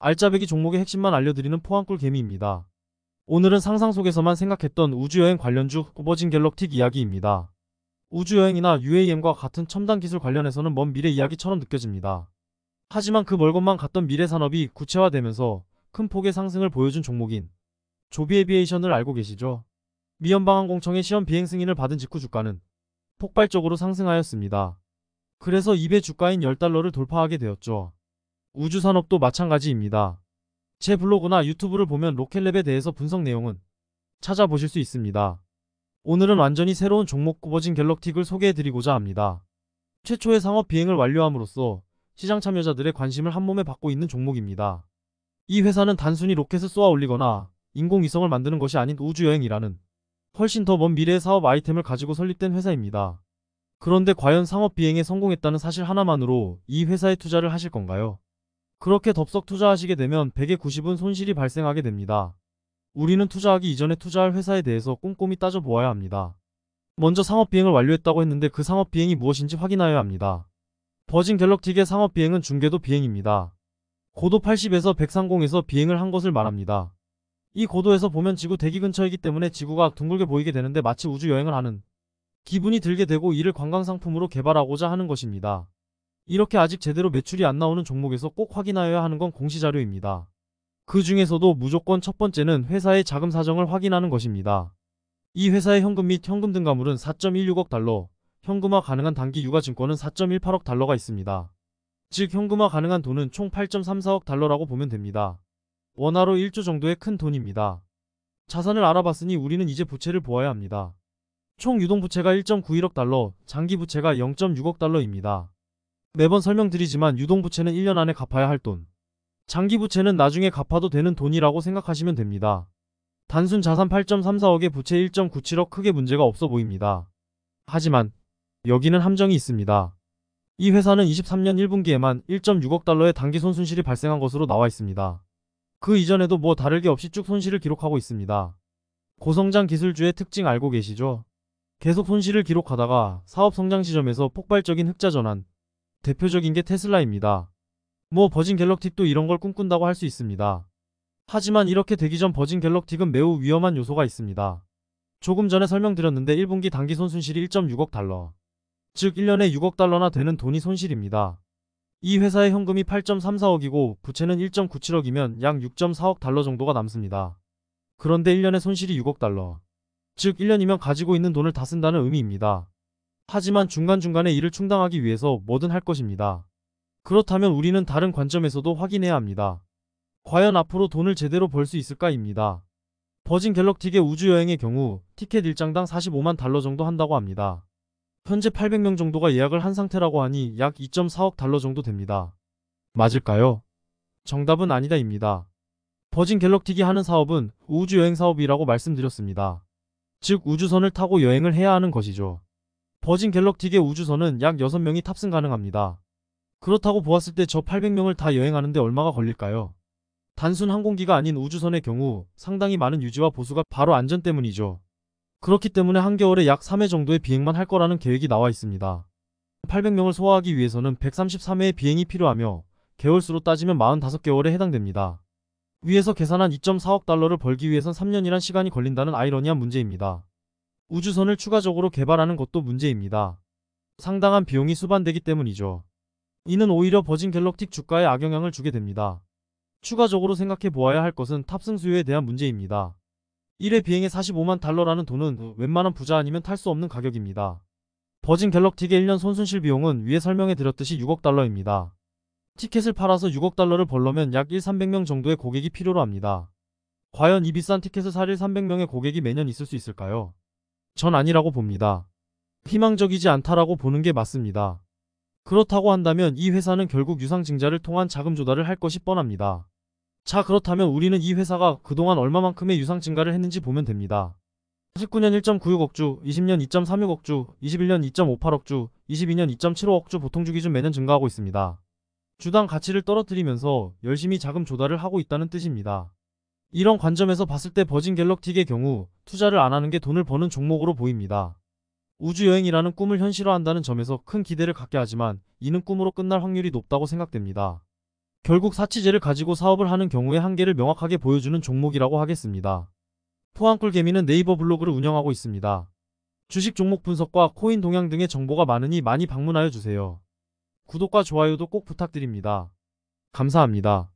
알짜배기 종목의 핵심만 알려드리는 포항꿀 개미입니다. 오늘은 상상 속에서만 생각했던 우주여행 관련주 버진 갤럭틱 이야기입니다. 우주여행이나 UAM과 같은 첨단 기술 관련해서는 먼 미래 이야기처럼 느껴집니다. 하지만 그 멀건만 갔던 미래 산업이 구체화되면서 큰 폭의 상승을 보여준 종목인 조비에비에이션을 알고 계시죠? 미연방항공청의 시험 비행 승인을 받은 직후 주가는 폭발적으로 상승하였습니다. 그래서 2배 주가인 10달러를 돌파하게 되었죠. 우주산업도 마찬가지입니다. 제 블로그나 유튜브를 보면 로켓랩에 대해서 분석 내용은 찾아보실 수 있습니다. 오늘은 완전히 새로운 종목 버진 갤럭틱을 소개해드리고자 합니다. 최초의 상업 비행을 완료함으로써 시장 참여자들의 관심을 한몸에 받고 있는 종목입니다. 이 회사는 단순히 로켓을 쏘아 올리거나 인공위성을 만드는 것이 아닌 우주여행이라는 훨씬 더 먼 미래의 사업 아이템을 가지고 설립된 회사입니다. 그런데 과연 상업 비행에 성공했다는 사실 하나만으로 이 회사에 투자를 하실 건가요? 그렇게 덥석 투자하시게 되면 100에 90은 손실이 발생하게 됩니다. 우리는 투자하기 이전에 투자할 회사에 대해서 꼼꼼히 따져보아야 합니다. 먼저 상업비행을 완료했다고 했는데 그 상업비행이 무엇인지 확인하여야 합니다. 버진 갤럭틱의 상업비행은 중궤도 비행입니다. 고도 80에서 130에서 비행을 한 것을 말합니다. 이 고도에서 보면 지구 대기 근처이기 때문에 지구가 둥글게 보이게 되는데 마치 우주여행을 하는 기분이 들게 되고 이를 관광상품으로 개발하고자 하는 것입니다. 이렇게 아직 제대로 매출이 안 나오는 종목에서 꼭 확인하여야 하는 건 공시자료입니다. 그 중에서도 무조건 첫 번째는 회사의 자금 사정을 확인하는 것입니다. 이 회사의 현금 및 현금 등가물은 4.16억 달러, 현금화 가능한 단기 유가증권은 4.18억 달러가 있습니다. 즉 현금화 가능한 돈은 총 8.34억 달러라고 보면 됩니다. 원화로 1조 정도의 큰 돈입니다. 자산을 알아봤으니 우리는 이제 부채를 보아야 합니다. 총 유동부채가 1.91억 달러, 장기부채가 0.6억 달러입니다. 매번 설명드리지만 유동부채는 1년 안에 갚아야 할 돈, 장기부채는 나중에 갚아도 되는 돈이라고 생각하시면 됩니다. 단순 자산 8.34억에 부채 1.97억 크게 문제가 없어 보입니다. 하지만 여기는 함정이 있습니다. 이 회사는 23년 1분기에만 1.6억 달러의 단기 손실이 발생한 것으로 나와 있습니다. 그 이전에도 뭐 다를 게 없이 쭉 손실을 기록하고 있습니다. 고성장 기술주의 특징 알고 계시죠? 계속 손실을 기록하다가 사업 성장 시점에서 폭발적인 흑자 전환. 대표적인 게 테슬라입니다. 뭐 버진 갤럭틱도 이런 걸 꿈꾼다고 할 수 있습니다. 하지만 이렇게 되기 전 버진 갤럭틱은 매우 위험한 요소가 있습니다. 조금 전에 설명드렸는데 1분기 단기 손실이 1.6억 달러. 즉 1년에 6억 달러나 되는 돈이 손실입니다. 이 회사의 현금이 8.34억이고 부채는 1.97억이면 약 6.4억 달러 정도가 남습니다. 그런데 1년에 손실이 6억 달러. 즉 1년이면 가지고 있는 돈을 다 쓴다는 의미입니다. 하지만 중간중간에 이를 충당하기 위해서 뭐든 할 것입니다. 그렇다면 우리는 다른 관점에서도 확인해야 합니다. 과연 앞으로 돈을 제대로 벌 수 있을까입니다. 버진 갤럭틱의 우주여행의 경우 티켓 일장당 45만 달러 정도 한다고 합니다. 현재 800명 정도가 예약을 한 상태라고 하니 약 2.4억 달러 정도 됩니다. 맞을까요? 정답은 아니다입니다. 버진 갤럭틱이 하는 사업은 우주여행 사업이라고 말씀드렸습니다. 즉 우주선을 타고 여행을 해야 하는 것이죠. 버진 갤럭틱의 우주선은 약 6명이 탑승 가능합니다. 그렇다고 보았을 때 저 800명을 다 여행하는데 얼마가 걸릴까요? 단순 항공기가 아닌 우주선의 경우 상당히 많은 유지와 보수가 바로 안전 때문이죠. 그렇기 때문에 한겨울에 약 3회 정도의 비행만 할 거라는 계획이 나와 있습니다. 800명을 소화하기 위해서는 133회의 비행이 필요하며 개월수로 따지면 45개월에 해당됩니다. 위에서 계산한 2.4억 달러를 벌기 위해선 3년이란 시간이 걸린다는 아이러니한 문제입니다. 우주선을 추가적으로 개발하는 것도 문제입니다. 상당한 비용이 수반되기 때문이죠. 이는 오히려 버진 갤럭틱 주가에 악영향을 주게 됩니다. 추가적으로 생각해 보아야 할 것은 탑승 수요에 대한 문제입니다. 1회 비행에 45만 달러라는 돈은 웬만한 부자 아니면 탈 수 없는 가격입니다. 버진 갤럭틱의 1년 손순실 비용은 위에 설명해 드렸듯이 6억 달러입니다. 티켓을 팔아서 6억 달러를 벌려면 약 300명 정도의 고객이 필요로 합니다. 과연 이 비싼 티켓을 살 300명의 고객이 매년 있을 수 있을까요? 전 아니라고 봅니다. 희망적이지 않다라고 보는 게 맞습니다. 그렇다고 한다면 이 회사는 결국 유상증자를 통한 자금 조달을 할 것이 뻔합니다. 자, 그렇다면 우리는 이 회사가 그동안 얼마만큼의 유상 증가를 했는지 보면 됩니다. 19년 1.96억 주, 20년 2.36억 주, 21년 2.58억 주, 22년 2.75억 주 보통주 기준 매년 증가하고 있습니다. 주당 가치를 떨어뜨리면서 열심히 자금 조달을 하고 있다는 뜻입니다. 이런 관점에서 봤을 때 버진 갤럭틱의 경우 투자를 안 하는 게 돈을 버는 종목으로 보입니다. 우주여행이라는 꿈을 현실화한다는 점에서 큰 기대를 갖게 하지만 이는 꿈으로 끝날 확률이 높다고 생각됩니다. 결국 사치제를 가지고 사업을 하는 경우의 한계를 명확하게 보여주는 종목이라고 하겠습니다. 포항꿀개미는 네이버 블로그를 운영하고 있습니다. 주식 종목 분석과 코인 동향 등의 정보가 많으니 많이 방문하여 주세요. 구독과 좋아요도 꼭 부탁드립니다. 감사합니다.